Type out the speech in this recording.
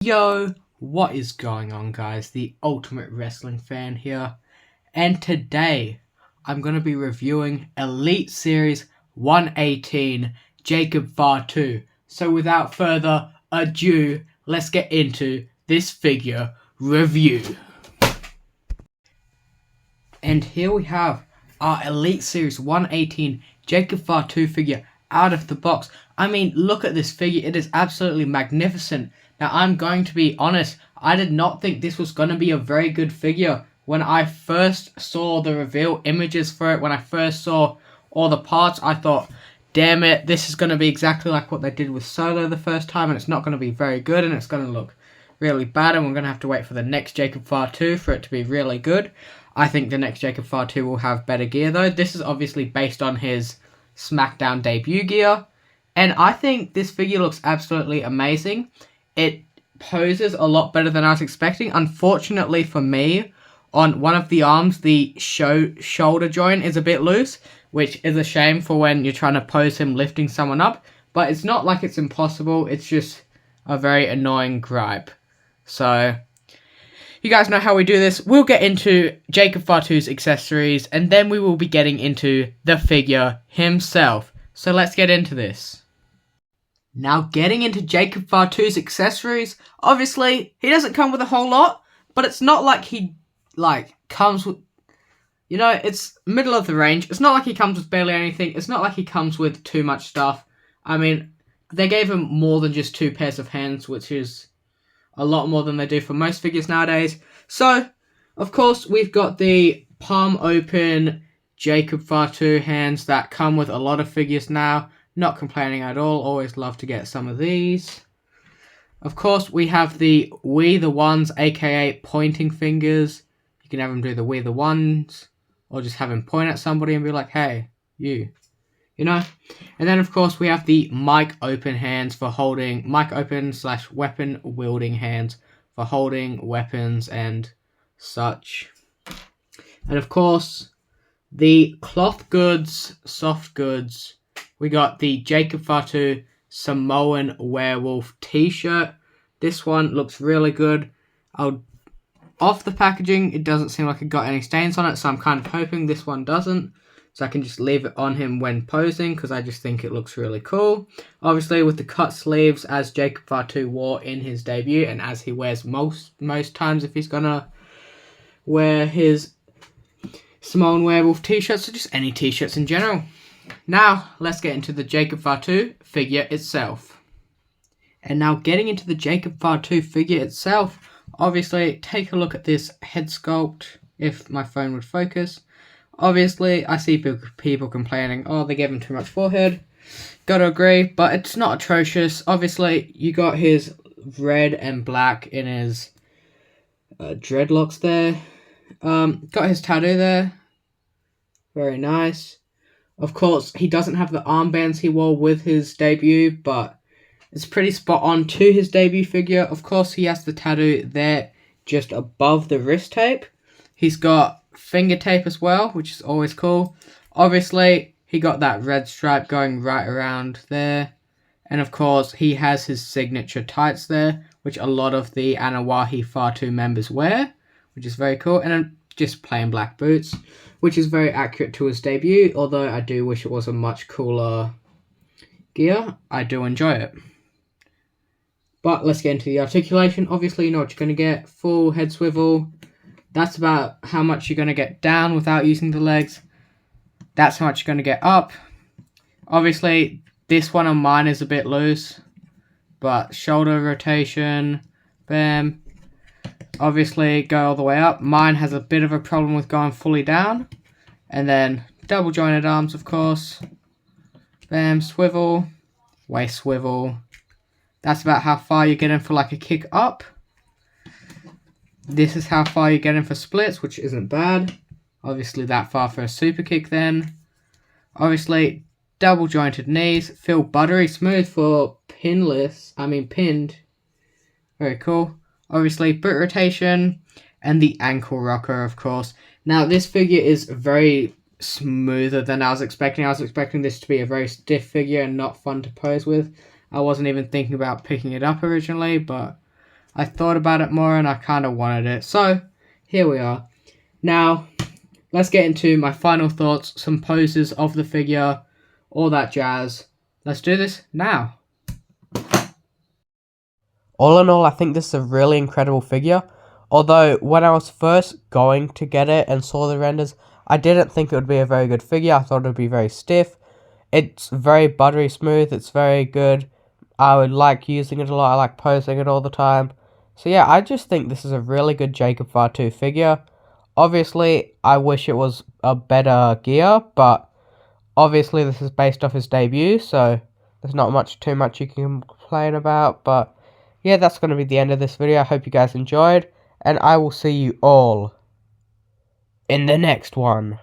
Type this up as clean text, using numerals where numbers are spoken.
Yo, what is going on, guys? The Ultimate Wrestling Fan here, and today I'm going to be reviewing Elite Series 118 Jacob Fatu. So without further ado, let's get into this figure review. And here we have our Elite Series 118 Jacob Fatu figure out of the box. I mean, look at this figure. It is absolutely magnificent. Now, I'm going to be honest, I did not think this was going to be a very good figure. When I first saw the reveal images for it, when I first saw all the parts, I thought, damn it, this is going to be exactly like what they did with Solo the first time, and it's not going to be very good, and it's going to look really bad, and we're going to have to wait for the next Jacob Fatu for it to be really good. I think the next Jacob Fatu will have better gear, though. This is obviously based on his SmackDown debut gear, and I think this figure looks absolutely amazing. It poses a lot better than I was expecting. Unfortunately for me, on one of the arms, the shoulder joint is a bit loose, which is a shame for when you're trying to pose him lifting someone up. But it's not like it's impossible, it's just a very annoying gripe. So, you guys know how we do this. We'll get into Jacob Fatu's accessories, and then we will be getting into the figure himself. So let's get into this. Now, getting into Jacob Fatu's accessories, obviously, he doesn't come with a whole lot, but it's not like he, comes with, it's middle of the range. It's not like he comes with barely anything. It's not like he comes with too much stuff. I mean, they gave him more than just 2 pairs of hands, which is a lot more than they do for most figures nowadays. So, of course, we've got the palm open Jacob Fatu hands that come with a lot of figures now. Not complaining at all. Always love to get some of these. Of course, we have the We the Ones, aka pointing fingers. You can have him do the We the Ones, or just have him point at somebody and be like, hey, you. And then, of course, we have the mic open hands for holding, mic open / weapon wielding hands for holding weapons and such. And, of course, the cloth goods, soft goods. We got the Jacob Fatu Samoan Werewolf t-shirt. This one looks really good. Off the packaging, it doesn't seem like it got any stains on it, so I'm kind of hoping this one doesn't. So I can just leave it on him when posing, because I just think it looks really cool. Obviously, with the cut sleeves, as Jacob Fatu wore in his debut, and as he wears most times if he's going to wear his Samoan Werewolf t-shirts, or just any t-shirts in general. Now, let's get into the Jacob Fatu figure itself. And now, getting into the Jacob Fatu figure itself, obviously, take a look at this head sculpt, if my phone would focus. Obviously, I see people complaining, oh, they gave him too much forehead. Gotta agree, but it's not atrocious. Obviously, you got his red and black in his dreadlocks there. Got his tattoo there. Very nice. Of course, he doesn't have the armbands he wore with his debut, but it's pretty spot on to his debut figure. Of course, he has the tattoo there just above the wrist tape. He's got finger tape as well, which is always cool. Obviously, he got that red stripe going right around there. And of course, he has his signature tights there, which a lot of the Anawahi Fatu members wear, which is very cool. And just plain black boots, which is very accurate to his debut, although I do wish it was a much cooler gear. I do enjoy it. But let's get into the articulation. Obviously, you know what you're going to get. Full head swivel. That's about how much you're going to get down without using the legs. That's how much you're going to get up. Obviously, this one on mine is a bit loose, but shoulder rotation, bam. Obviously, go all the way up. Mine has a bit of a problem with going fully down. And then double jointed arms, of course. Bam, swivel, waist swivel. That's about how far you're getting for like a kick up. This is how far you're getting for splits, which isn't bad. Obviously, that far for a super kick then. Obviously, double jointed knees. Feel buttery smooth for pinned. Very cool. Obviously, boot rotation, and the ankle rocker, of course. Now, this figure is very smoother than I was expecting. I was expecting this to be a very stiff figure and not fun to pose with. I wasn't even thinking about picking it up originally, but I thought about it more and I kind of wanted it. So, here we are. Now, let's get into my final thoughts, some poses of the figure, all that jazz. Let's do this now. All in all, I think this is a really incredible figure. Although, when I was first going to get it and saw the renders, I didn't think it would be a very good figure. I thought it would be very stiff. It's very buttery smooth. It's very good. I would like using it a lot. I like posing it all the time. So yeah, I just think this is a really good Jacob Fatu figure. Obviously, I wish it was a better gear, but obviously this is based off his debut, so there's not too much you can complain about. But yeah, that's going to be the end of this video. I hope you guys enjoyed, and I will see you all in the next one.